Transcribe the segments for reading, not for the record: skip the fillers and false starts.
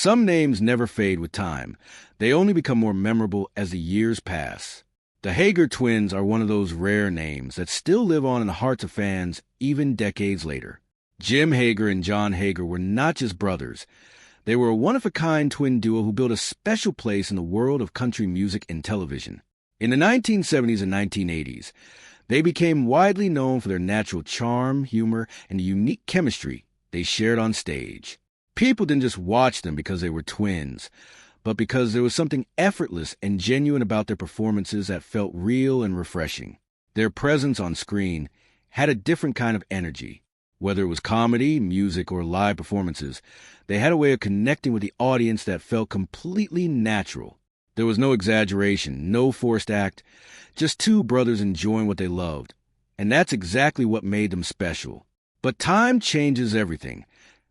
Some names never fade with time. They only become more memorable as the years pass. The Hager Twins are one of those rare names that still live on in the hearts of fans even decades later. Jim Hager and Jon Hager were not just brothers. They were a one-of-a-kind twin duo who built a special place in the world of country music and television. In the 1970s and 1980s, they became widely known for their natural charm, humor, and the unique chemistry they shared on stage. People didn't just watch them because they were twins, but because there was something effortless and genuine about their performances that felt real and refreshing. Their presence on screen had a different kind of energy. Whether it was comedy, music, or live performances, they had a way of connecting with the audience that felt completely natural. There was no exaggeration, no forced act, just two brothers enjoying what they loved. And that's exactly what made them special. But time changes everything,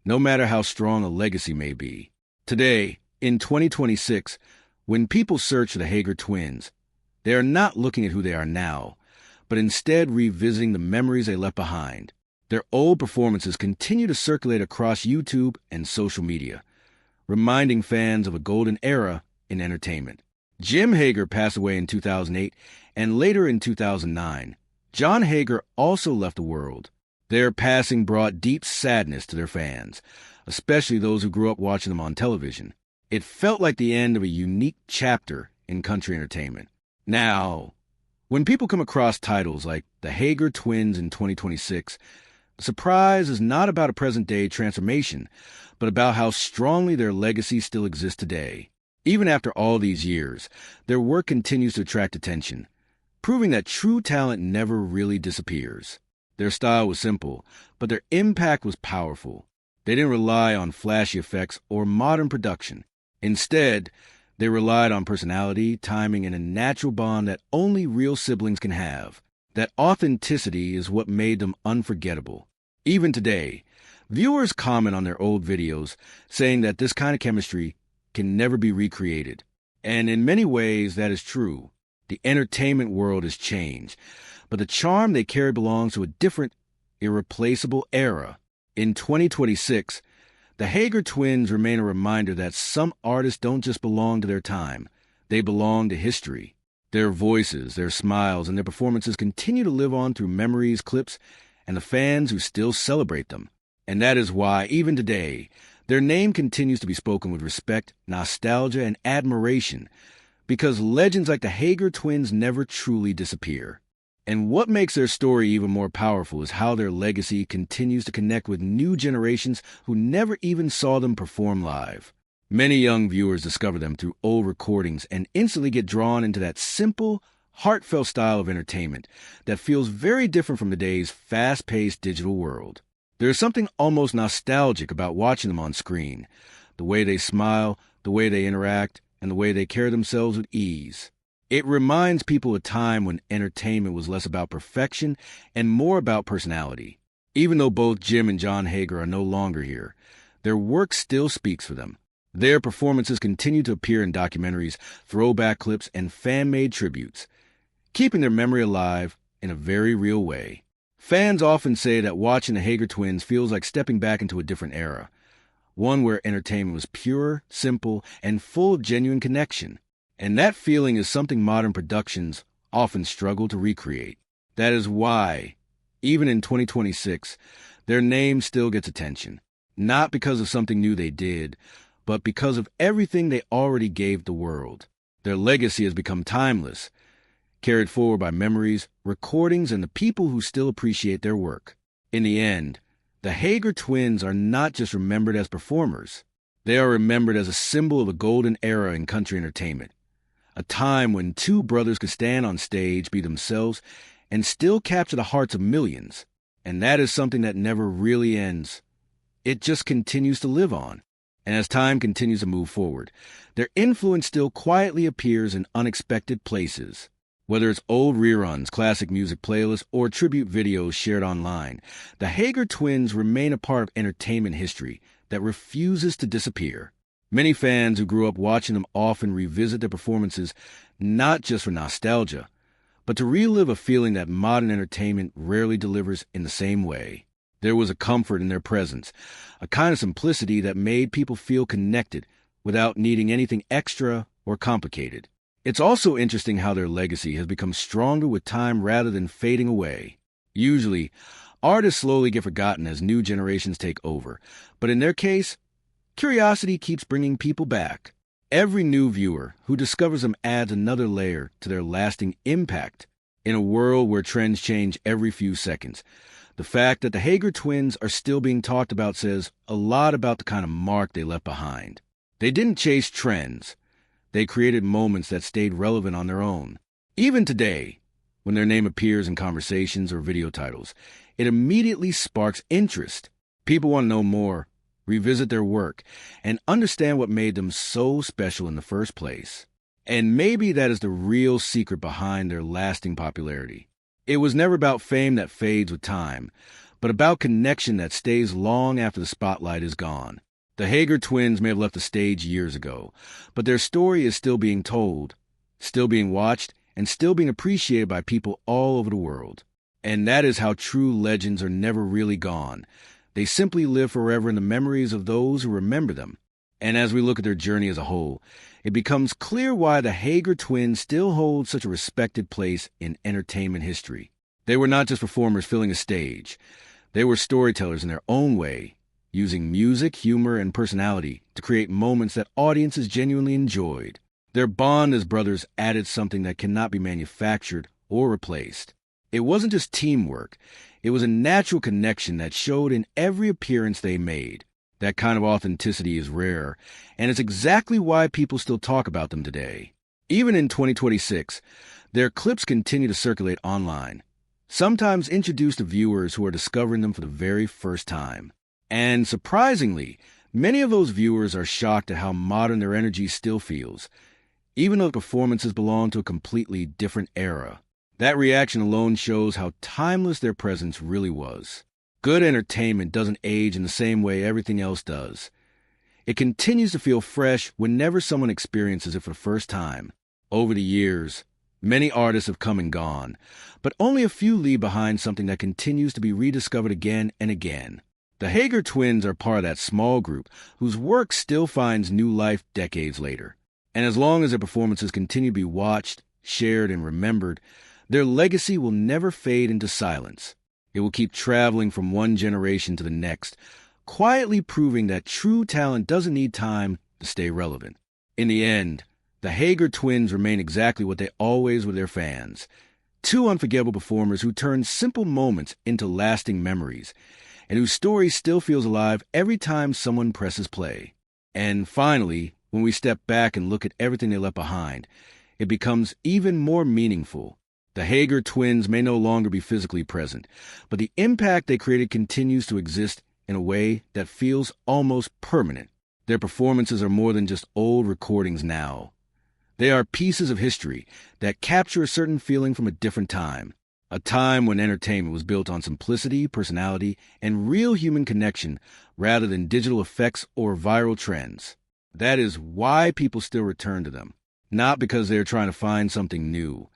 no matter how strong a legacy may be. Today, in 2026, when people search for the Hager Twins, they are not looking at who they are now, but instead revisiting the memories they left behind. Their old performances continue to circulate across YouTube and social media, reminding fans of a golden era in entertainment. Jim Hager passed away in 2008, and later in 2009, Jon Hager also left the world. Their passing brought deep sadness to their fans, especially those who grew up watching them on television. It felt like the end of a unique chapter in country entertainment. Now, when people come across titles like the Hager Twins in 2026, the surprise is not about a present-day transformation, but about how strongly their legacy still exists today. Even after all these years, their work continues to attract attention, proving that true talent never really disappears. Their style was simple, but their impact was powerful. They didn't rely on flashy effects or modern production. Instead, they relied on personality, timing, and a natural bond that only real siblings can have. That authenticity is what made them unforgettable. Even today, viewers comment on their old videos, saying that this kind of chemistry can never be recreated. And in many ways, that is true. The entertainment world has changed, but the charm they carry belongs to a different, irreplaceable era. In 2026, the Hager Twins remain a reminder that some artists don't just belong to their time. They belong to history. Their voices, their smiles, and their performances continue to live on through memories, clips, and the fans who still celebrate them. And that is why, even today, their name continues to be spoken with respect, nostalgia, and admiration, because legends like the Hager Twins never truly disappear. And what makes their story even more powerful is how their legacy continues to connect with new generations who never even saw them perform live. Many young viewers discover them through old recordings and instantly get drawn into that simple, heartfelt style of entertainment that feels very different from today's fast-paced digital world. There's something almost nostalgic about watching them on screen, the way they smile, the way they interact, and the way they carry themselves with ease. It reminds people of a time when entertainment was less about perfection and more about personality. Even though both Jim and Jon Hager are no longer here, their work still speaks for them. Their performances continue to appear in documentaries, throwback clips, and fan-made tributes, keeping their memory alive in a very real way. Fans often say that watching the Hager Twins feels like stepping back into a different era, one where entertainment was pure, simple, and full of genuine connection. And that feeling is something modern productions often struggle to recreate. That is why, even in 2026, their name still gets attention, not because of something new they did, but because of everything they already gave the world. Their legacy has become timeless, carried forward by memories, recordings, and the people who still appreciate their work. In the end, the Hager Twins are not just remembered as performers. They are remembered as a symbol of a golden era in country entertainment, a time when two brothers could stand on stage, be themselves, and still capture the hearts of millions. And that is something that never really ends. It just continues to live on. And as time continues to move forward, their influence still quietly appears in unexpected places. Whether it's old reruns, classic music playlists, or tribute videos shared online, the Hager Twins remain a part of entertainment history that refuses to disappear. Many fans who grew up watching them often revisit their performances not just for nostalgia, but to relive a feeling that modern entertainment rarely delivers in the same way. There was a comfort in their presence, a kind of simplicity that made people feel connected without needing anything extra or complicated. It's also interesting how their legacy has become stronger with time rather than fading away. Usually, artists slowly get forgotten as new generations take over, but in their case, curiosity keeps bringing people back. Every new viewer who discovers them adds another layer to their lasting impact. In a world where trends change every few seconds, the fact that the Hager twins are still being talked about says a lot about the kind of mark they left behind. They didn't chase trends. They created moments that stayed relevant on their own. Even today, when their name appears in conversations or video titles, it immediately sparks interest. People want to know more, revisit their work, and understand what made them so special in the first place. And maybe that is the real secret behind their lasting popularity. It was never about fame that fades with time, but about connection that stays long after the spotlight is gone. The Hager twins may have left the stage years ago, but their story is still being told, still being watched, and still being appreciated by people all over the world. And that is how true legends are never really gone. They simply live forever in the memories of those who remember them. And as we look at their journey as a whole, it becomes clear why the Hager twins still hold such a respected place in entertainment history. They were not just performers filling a stage. They were storytellers in their own way, using music, humor, and personality to create moments that audiences genuinely enjoyed. Their bond as brothers added something that cannot be manufactured or replaced. It wasn't just teamwork. It was a natural connection that showed in every appearance they made. That kind of authenticity is rare, and it's exactly why people still talk about them today. Even in 2026, their clips continue to circulate online, sometimes introduced to viewers who are discovering them for the very first time. And surprisingly, many of those viewers are shocked at how modern their energy still feels, even though the performances belong to a completely different era. That reaction alone shows how timeless their presence really was. Good entertainment doesn't age in the same way everything else does. It continues to feel fresh whenever someone experiences it for the first time. Over the years, many artists have come and gone, but only a few leave behind something that continues to be rediscovered again and again. The Hager twins are part of that small group whose work still finds new life decades later. And as long as their performances continue to be watched, shared, and remembered, their legacy will never fade into silence. It will keep traveling from one generation to the next, quietly proving that true talent doesn't need time to stay relevant. In the end, the Hager twins remain exactly what they always were their fans. Two unforgettable performers who turned simple moments into lasting memories, and whose story still feels alive every time someone presses play. And finally, when we step back and look at everything they left behind, it becomes even more meaningful. The Hager twins may no longer be physically present, but the impact they created continues to exist in a way that feels almost permanent. Their performances are more than just old recordings now. They are pieces of history that capture a certain feeling from a different time, a time when entertainment was built on simplicity, personality, and real human connection rather than digital effects or viral trends. That is why people still return to them, not because they are trying to find something new,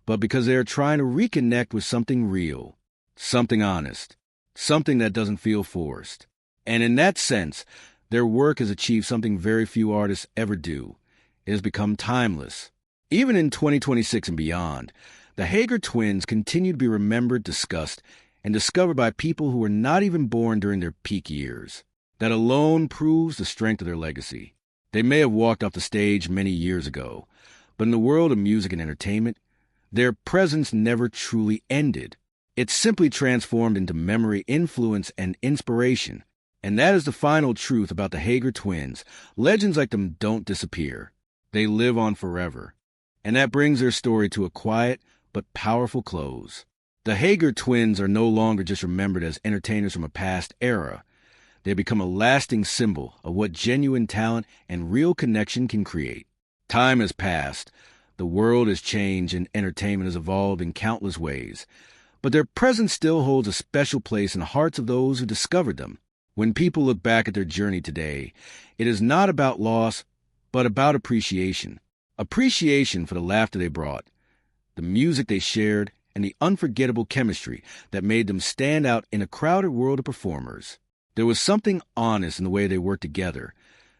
but because they are trying to reconnect with something real, something honest, something that doesn't feel forced. And in that sense, their work has achieved something very few artists ever do. It has become timeless. Even in 2026 and beyond, the Hager twins continue to be remembered, discussed, and discovered by people who were not even born during their peak years. That alone proves the strength of their legacy. They may have walked off the stage many years ago, but in the world of music and entertainment, their presence never truly ended. It simply transformed into memory, influence, and inspiration. And that is the final truth about the Hager twins. Legends like them don't disappear. They live on forever. And that brings their story to a quiet but powerful close. The Hager twins are no longer just remembered as entertainers from a past era. They become a lasting symbol of what genuine talent and real connection can create. Time has passed. The world has changed and entertainment has evolved in countless ways, but their presence still holds a special place in the hearts of those who discovered them. When people look back at their journey today, it is not about loss, but about appreciation. Appreciation for the laughter they brought, the music they shared, and the unforgettable chemistry that made them stand out in a crowded world of performers. There was something honest in the way they worked together,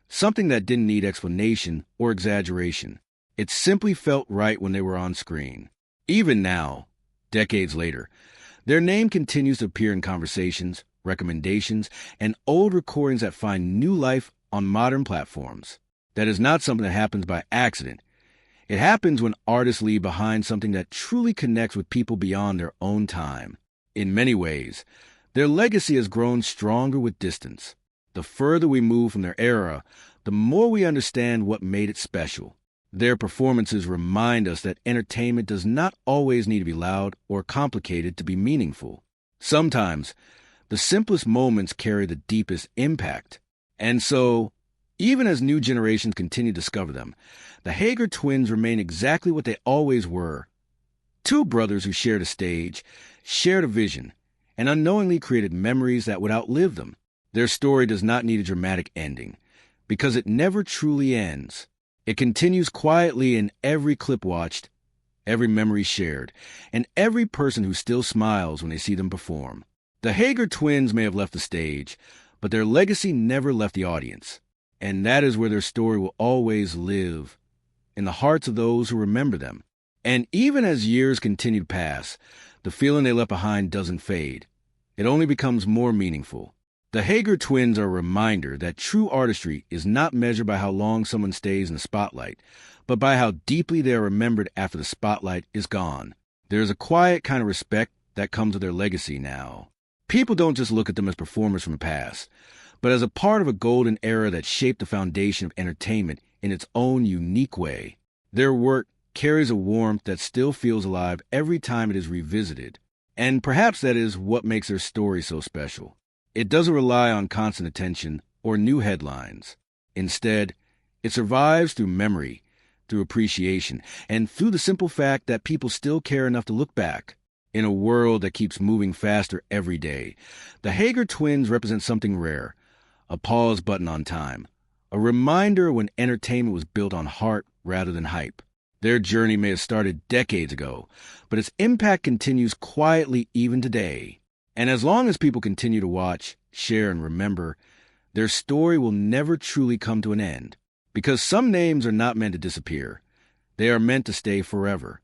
something that didn't need explanation or exaggeration. It simply felt right when they were on screen. Even now, decades later, their name continues to appear in conversations, recommendations, and old recordings that find new life on modern platforms. That is not something that happens by accident. It happens when artists leave behind something that truly connects with people beyond their own time. In many ways, their legacy has grown stronger with distance. The further we move from their era, the more we understand what made it special. Their performances remind us that entertainment does not always need to be loud or complicated to be meaningful. Sometimes, the simplest moments carry the deepest impact. And so, even as new generations continue to discover them, the Hager twins remain exactly what they always were. Two brothers who shared a stage, shared a vision, and unknowingly created memories that would outlive them. Their story does not need a dramatic ending, because it never truly ends. It continues quietly in every clip watched, every memory shared, and every person who still smiles when they see them perform. The Hager twins may have left the stage, but their legacy never left the audience. And that is where their story will always live, in the hearts of those who remember them. And even as years continue to pass, the feeling they left behind doesn't fade. It only becomes more meaningful. The Hager twins are a reminder that true artistry is not measured by how long someone stays in the spotlight, but by how deeply they are remembered after the spotlight is gone. There is a quiet kind of respect that comes with their legacy now. People don't just look at them as performers from the past, but as a part of a golden era that shaped the foundation of entertainment in its own unique way. Their work carries a warmth that still feels alive every time it is revisited. And perhaps that is what makes their story so special. It doesn't rely on constant attention or new headlines. Instead, it survives through memory, through appreciation, and through the simple fact that people still care enough to look back. In a world that keeps moving faster every day, the Hager twins represent something rare, a pause button on time, a reminder when entertainment was built on heart rather than hype. Their journey may have started decades ago, but its impact continues quietly even today. And as long as people continue to watch, share, and remember, their story will never truly come to an end. Because some names are not meant to disappear. They are meant to stay forever.